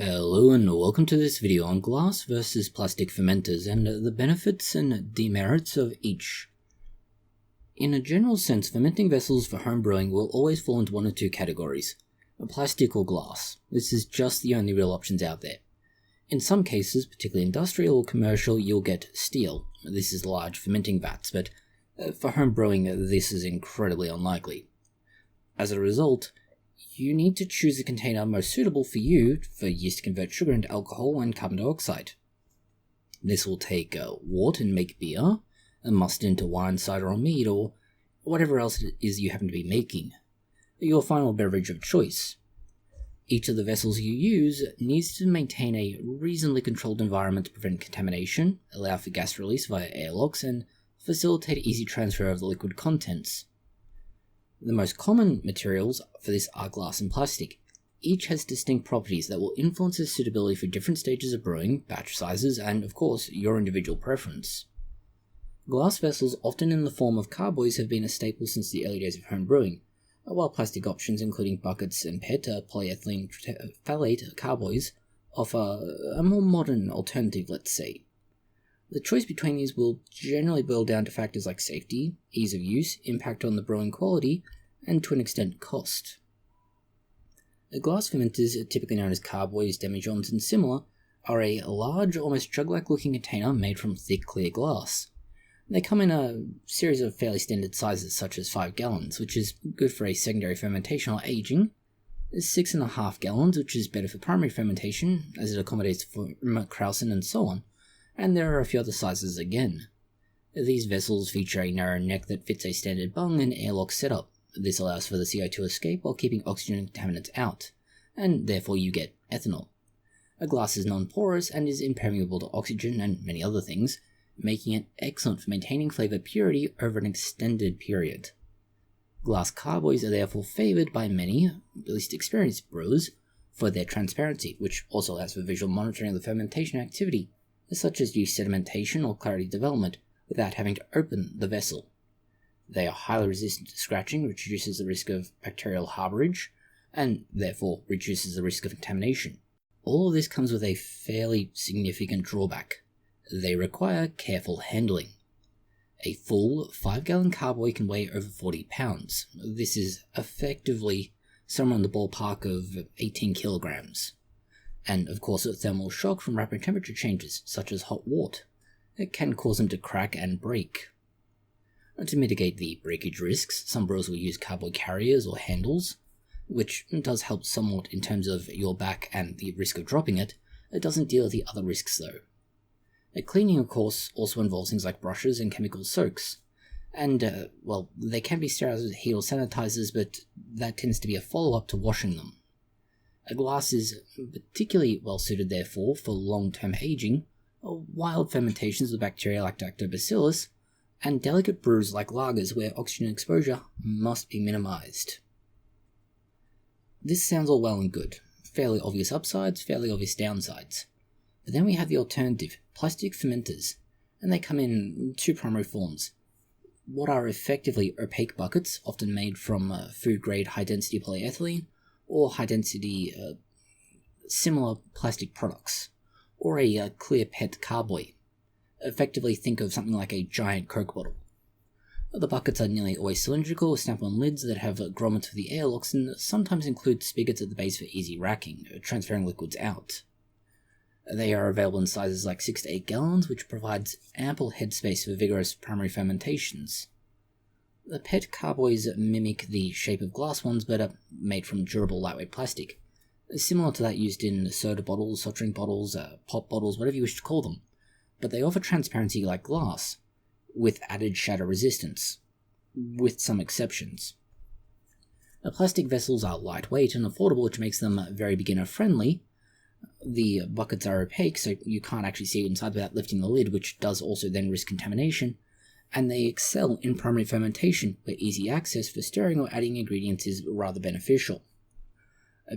Hello and welcome to this video on glass versus plastic fermenters and the benefits and demerits of each. In a general sense, fermenting vessels for home brewing will always fall into one or two categories, plastic or glass. This is just the only real options out there. In some cases, particularly industrial or commercial, you'll get steel. This is large fermenting vats, but for home brewing this is incredibly unlikely. As a result, you need to choose a container most suitable for you for yeast to convert sugar into alcohol and carbon dioxide. This will take wort and make beer, and mustard into wine, cider or mead, or whatever else it is you happen to be making. Your final beverage of choice. Each of the vessels you use needs to maintain a reasonably controlled environment to prevent contamination, allow for gas release via airlocks, and facilitate easy transfer of the liquid contents. The most common materials for this are glass and plastic. Each has distinct properties that will influence its suitability for different stages of brewing, batch sizes, and of course, your individual preference. Glass vessels, often in the form of carboys, have been a staple since the early days of home brewing, while plastic options including buckets and PET, polyethylene terephthalate carboys, offer a more modern alternative, let's say. The choice between these will generally boil down to factors like safety, ease of use, impact on the brewing quality, and to an extent cost. The glass fermenters, typically known as carboys, demijohns, and similar, are a large, almost jug-like looking container made from thick, clear glass. They come in a series of fairly standard sizes such as 5 gallons, which is good for a secondary fermentation or aging, 6.5 gallons, which is better for primary fermentation as it accommodates for krausen and so on, and there are a few other sizes again. These vessels feature a narrow neck that fits a standard bung and airlock setup. This allows for the CO2 escape while keeping oxygen and contaminants out, and therefore you get ethanol. A glass is non-porous and is impermeable to oxygen and many other things, making it excellent for maintaining flavor purity over an extended period. Glass carboys are therefore favoured by many, at least experienced brewers, for their transparency, which also allows for visual monitoring of the fermentation activity, such as yeast sedimentation or clarity development, without having to open the vessel. They are highly resistant to scratching, which reduces the risk of bacterial harbourage, and therefore reduces the risk of contamination. All of this comes with a fairly significant drawback. They require careful handling. A full 5-gallon carboy can weigh over 40 pounds. This is effectively somewhere in the ballpark of 18 kilograms. And of course, a thermal shock from rapid temperature changes, such as hot wort. It can cause them to crack and break. To mitigate the breakage risks, some brewers will use carboy carriers or handles, which does help somewhat in terms of your back and the risk of dropping it. It doesn't deal with the other risks though. Cleaning, of course, also involves things like brushes and chemical soaks. And, they can be sterilized with heat or sanitizers, but that tends to be a follow-up to washing them. A glass is particularly well suited, therefore, for long-term aging, wild fermentations with bacteria like lactobacillus, and delicate brews like lagers where oxygen exposure must be minimized. This sounds all well and good. Fairly obvious upsides, fairly obvious downsides. But then we have the alternative, plastic fermenters, and they come in two primary forms. What are effectively opaque buckets, often made from food-grade high-density polyethylene, or high-density similar plastic products, or a clear PET carboy. Effectively think of something like a giant Coke bottle. The buckets are nearly always cylindrical with snap-on lids that have grommets for the airlocks and sometimes include spigots at the base for easy racking, transferring liquids out. They are available in sizes like 6 to 8 gallons, which provides ample headspace for vigorous primary fermentations. The PET carboys mimic the shape of glass ones, but are made from durable, lightweight plastic, similar to that used in soda bottles, soft drink bottles, pop bottles, whatever you wish to call them, but they offer transparency like glass, with added shatter resistance, with some exceptions. The plastic vessels are lightweight and affordable, which makes them very beginner-friendly. The buckets are opaque, so you can't actually see inside without lifting the lid, which does also then risk contamination, and they excel in primary fermentation, where easy access for stirring or adding ingredients is rather beneficial.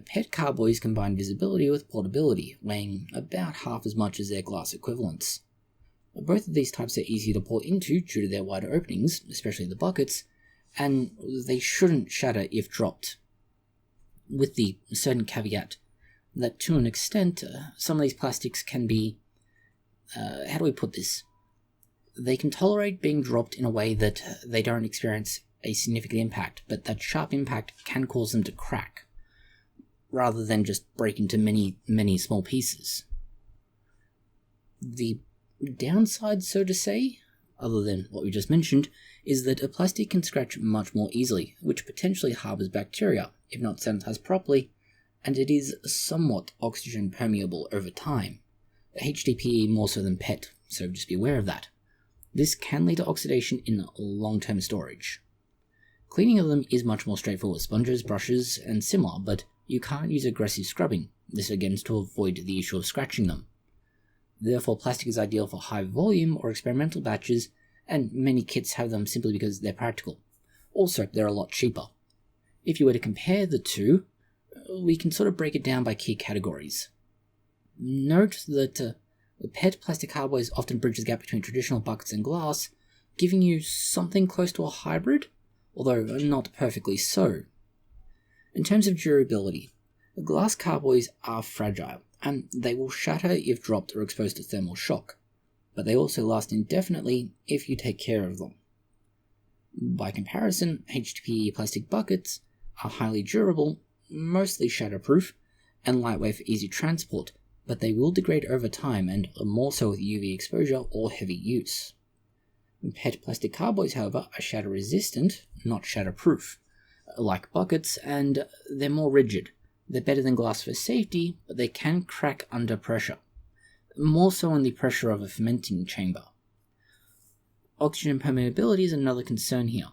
PET carboys combine visibility with portability, weighing about half as much as their glass equivalents. Both of these types are easy to pour into due to their wider openings, especially the buckets, and they shouldn't shatter if dropped. With the certain caveat that to an extent, some of these plastics can be, how do we put this? They can tolerate being dropped in a way that they don't experience a significant impact, but that sharp impact can cause them to crack, rather than just break into many, many small pieces. The downside, so to say, other than what we just mentioned, is that a plastic can scratch much more easily, which potentially harbors bacteria, if not sanitized properly, and it is somewhat oxygen permeable over time. HDPE more so than PET, so just be aware of that. This can lead to oxidation in long-term storage. Cleaning of them is much more straightforward with sponges, brushes, and similar, but you can't use aggressive scrubbing. This again is to avoid the issue of scratching them. Therefore, plastic is ideal for high volume or experimental batches, and many kits have them simply because they're practical. Also, they're a lot cheaper. If you were to compare the two, we can sort of break it down by key categories. Note that the PET plastic carboys often bridge the gap between traditional buckets and glass, giving you something close to a hybrid, although not perfectly so. In terms of durability, the glass carboys are fragile, and they will shatter if dropped or exposed to thermal shock, but they also last indefinitely if you take care of them. By comparison, HDPE plastic buckets are highly durable, mostly shatterproof, and lightweight for easy transport, but they will degrade over time and more so with UV exposure or heavy use. PET plastic carboys, however, are shatter-resistant, not shatterproof, like buckets, and they're more rigid. They're better than glass for safety, but they can crack under pressure, more so in the pressure of a fermenting chamber. Oxygen permeability is another concern here.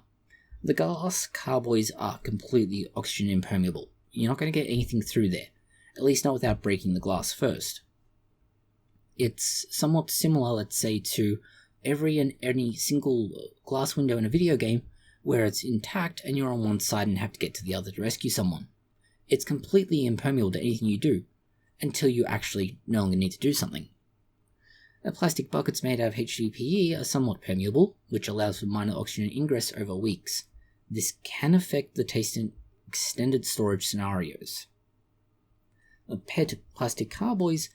The glass carboys are completely oxygen impermeable. You're not going to get anything through there, at least not without breaking the glass first. It's somewhat similar, let's say, to any single glass window in a video game where it's intact and you're on one side and have to get to the other to rescue someone. It's completely impermeable to anything you do, until you actually no longer need to do something. Plastic buckets made out of HDPE are somewhat permeable, which allows for minor oxygen ingress over weeks. This can affect the taste in extended storage scenarios. PET plastic carboys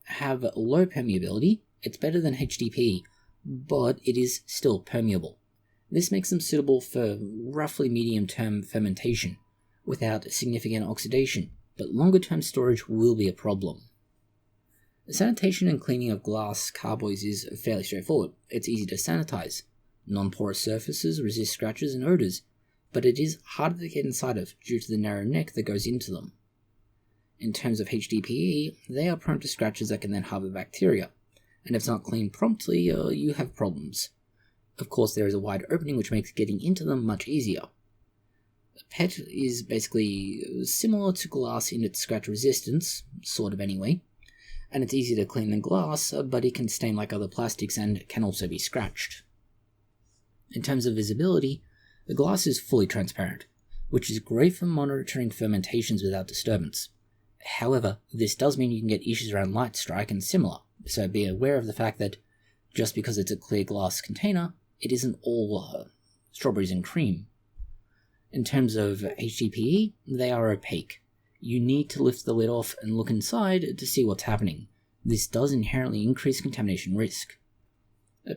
have low permeability. It's better than HDPE, but it is still permeable. This makes them suitable for roughly medium-term fermentation, without significant oxidation, but longer-term storage will be a problem. The sanitation and cleaning of glass carboys is fairly straightforward. It's easy to sanitize. Non-porous surfaces resist scratches and odors, but it is harder to get inside of due to the narrow neck that goes into them. In terms of HDPE, they are prone to scratches that can then harbor bacteria, and if it's not cleaned promptly, you have problems. Of course, there is a wide opening which makes getting into them much easier. PET is basically similar to glass in its scratch resistance, sort of anyway, and it's easy to clean than glass, but it can stain like other plastics and can also be scratched. In terms of visibility, the glass is fully transparent, which is great for monitoring fermentations without disturbance. However, this does mean you can get issues around light strike and similar, so be aware of the fact that just because it's a clear glass container, it isn't all strawberries and cream. In terms of HDPE, they are opaque. You need to lift the lid off and look inside to see what's happening. This does inherently increase contamination risk.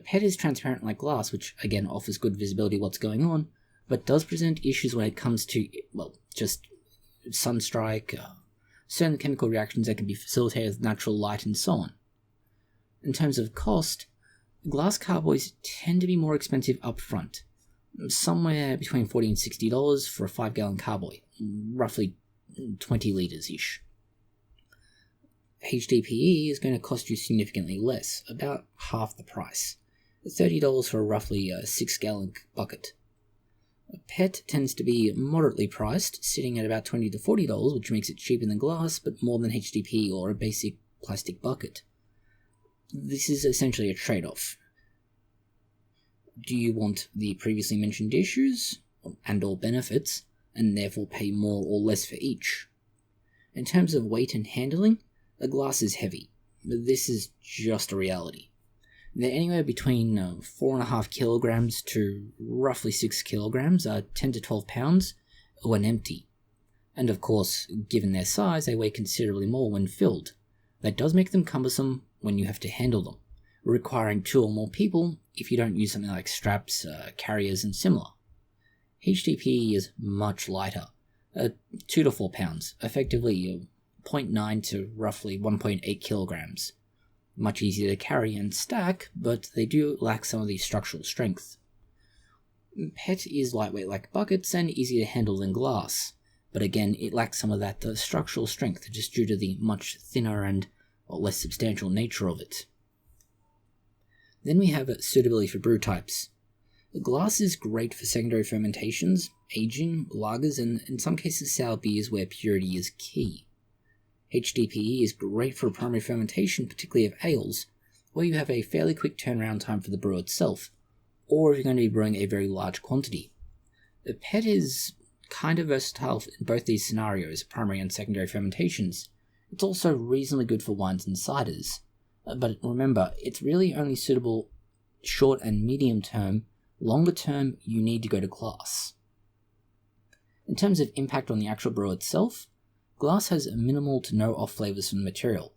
PET is transparent like glass, which again offers good visibility of what's going on, but does present issues when it comes to, just sunstrike, certain chemical reactions that can be facilitated with natural light and so on. In terms of cost, glass carboys tend to be more expensive up front, somewhere between $40 and $60 for a 5-gallon carboy, roughly 20 litres-ish. HDPE is going to cost you significantly less, about half the price, $30 for a roughly 6-gallon bucket. PET tends to be moderately priced, sitting at about $20 to $40, which makes it cheaper than glass, but more than HDPE or a basic plastic bucket. This is essentially a trade-off. Do you want the previously mentioned issues and or benefits, and therefore pay more or less for each? In terms of weight and handling, the glass is heavy, but this is just a reality. They're anywhere between 4.5 kilograms to roughly 6 kilograms, 10 to 12 pounds, when empty. And of course, given their size, they weigh considerably more when filled. That does make them cumbersome when you have to handle them, requiring 2 or more people if you don't use something like straps, carriers, and similar. HDPE is much lighter, 2 to 4 pounds, effectively 0.9 to roughly 1.8 kilograms. Much easier to carry and stack, but they do lack some of the structural strength. PET is lightweight like buckets and easier to handle than glass, but again it lacks some of that structural strength just due to the much thinner and less substantial nature of it. Then we have suitability for brew types. Glass is great for secondary fermentations, aging, lagers, and in some cases sour beers where purity is key. HDPE is great for primary fermentation, particularly of ales, where you have a fairly quick turnaround time for the brew itself, or if you're going to be brewing a very large quantity. The PET is kind of versatile in both these scenarios, primary and secondary fermentations. It's also reasonably good for wines and ciders, but remember, it's really only suitable short and medium term. Longer term, you need to go to glass. In terms of impact on the actual brew itself, glass has minimal to no off flavors from the material.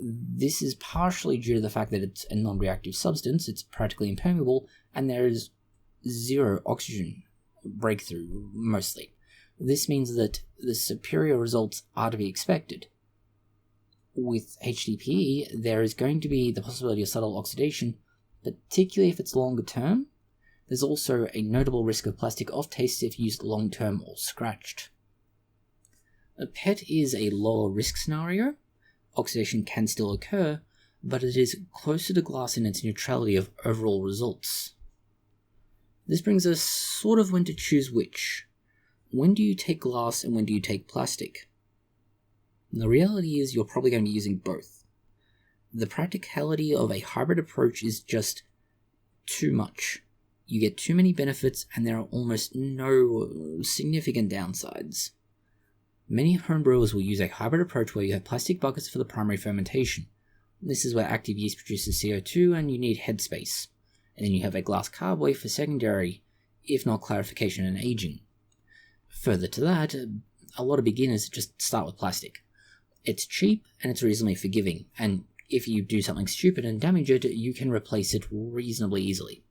This is partially due to the fact that it's a non-reactive substance, it's practically impermeable, and there is 0 oxygen breakthrough, mostly. This means that the superior results are to be expected. With HDPE, there is going to be the possibility of subtle oxidation, particularly if it's longer term. There's also a notable risk of plastic off-taste if used long-term or scratched. A PET is a lower risk scenario. Oxidation can still occur, but it is closer to glass in its neutrality of overall results. This brings us sort of when to choose which. When do you take glass and when do you take plastic? The reality is you're probably going to be using both. The practicality of a hybrid approach is just too much. You get too many benefits and there are almost no significant downsides. Many homebrewers will use a hybrid approach where you have plastic buckets for the primary fermentation. This is where active yeast produces CO2 and you need headspace. And then you have a glass carboy for secondary, if not clarification and aging. Further to that, a lot of beginners just start with plastic. It's cheap and it's reasonably forgiving, and if you do something stupid and damage it, you can replace it reasonably easily.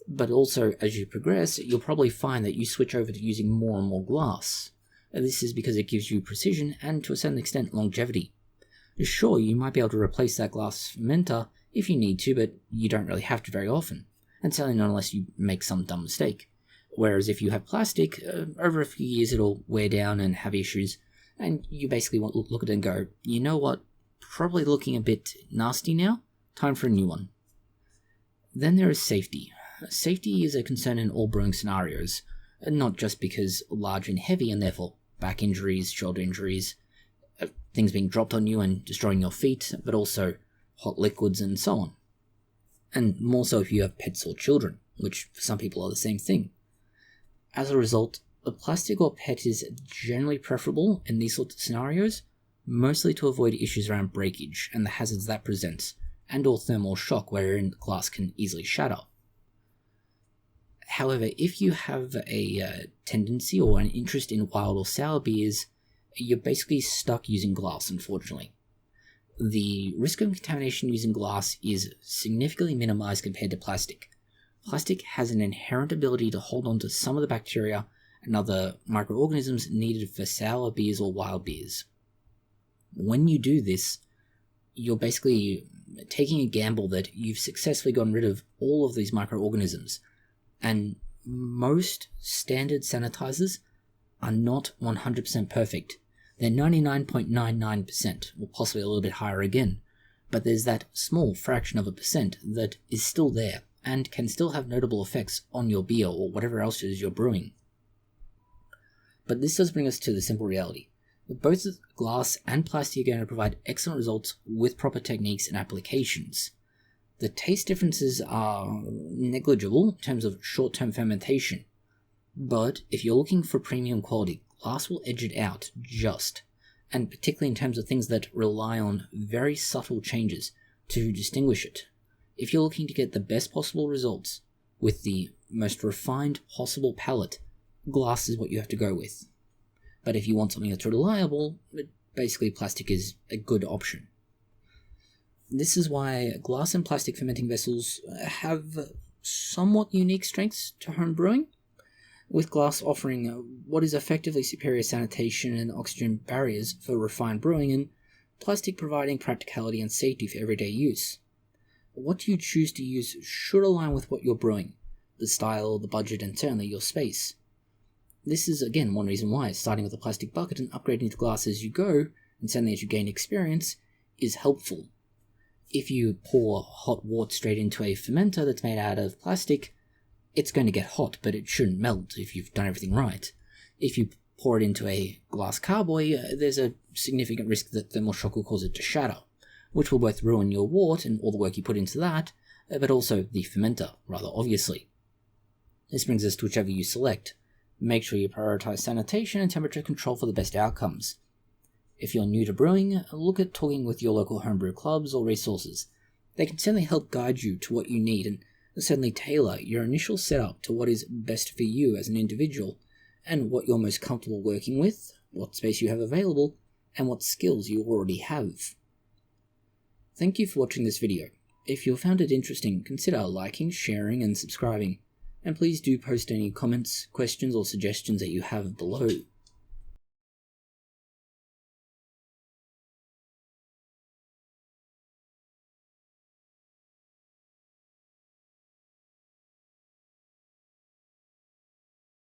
But also, as you progress, you'll probably find that you switch over to using more and more glass. This is because it gives you precision and, to a certain extent, longevity. Sure, you might be able to replace that glass fermenter if you need to, but you don't really have to very often, and certainly not unless you make some dumb mistake. Whereas if you have plastic, over a few years it'll wear down and have issues, and you basically want to look at it and go, you know what, probably looking a bit nasty now, time for a new one. Then there is safety. Safety is a concern in all brewing scenarios, not just because large and heavy and therefore back injuries, shoulder injuries, things being dropped on you and destroying your feet, but also hot liquids and so on. And more so if you have pets or children, which for some people are the same thing. As a result, a plastic or PET is generally preferable in these sorts of scenarios, mostly to avoid issues around breakage and the hazards that presents, and or thermal shock wherein glass can easily shatter. However, if you have a tendency or an interest in wild or sour beers, you're basically stuck using glass, unfortunately. The risk of contamination using glass is significantly minimized compared to plastic. Plastic has an inherent ability to hold on to some of the bacteria and other microorganisms needed for sour beers or wild beers. When you do this, you're basically taking a gamble that you've successfully gotten rid of all of these microorganisms, and most standard sanitizers are not 100% perfect. They're 99.99%, or possibly a little bit higher again, but there's that small fraction of a percent that is still there and can still have notable effects on your beer or whatever else it is you're brewing. But this does bring us to the simple reality. Both glass and plastic are going to provide excellent results with proper techniques and applications. The taste differences are negligible in terms of short-term fermentation, but if you're looking for premium quality, glass will edge it out just, and particularly in terms of things that rely on very subtle changes to distinguish it. If you're looking to get the best possible results with the most refined possible palate, glass is what you have to go with. But if you want something that's reliable, basically plastic is a good option. This is why glass and plastic fermenting vessels have somewhat unique strengths to home brewing, with glass offering what is effectively superior sanitation and oxygen barriers for refined brewing, and plastic providing practicality and safety for everyday use. What you choose to use should align with what you're brewing, the style, the budget, and certainly your space. This is again one reason why starting with a plastic bucket and upgrading to glass as you go, and certainly as you gain experience, is helpful. If you pour hot water straight into a fermenter that's made out of plastic, it's going to get hot, but it shouldn't melt if you've done everything right. If you pour it into a glass carboy, there's a significant risk that thermal shock will cause it to shatter, which will both ruin your wort and all the work you put into that, but also the fermenter, rather obviously. This brings us to whichever you select. Make sure you prioritize sanitation and temperature control for the best outcomes. If you're new to brewing, look at talking with your local homebrew clubs or resources. They can certainly help guide you to what you need and certainly tailor your initial setup to what is best for you as an individual and what you're most comfortable working with, what space you have available, and what skills you already have. Thank you for watching this video. If you found it interesting, consider liking, sharing, and subscribing. And please do post any comments, questions, or suggestions that you have below.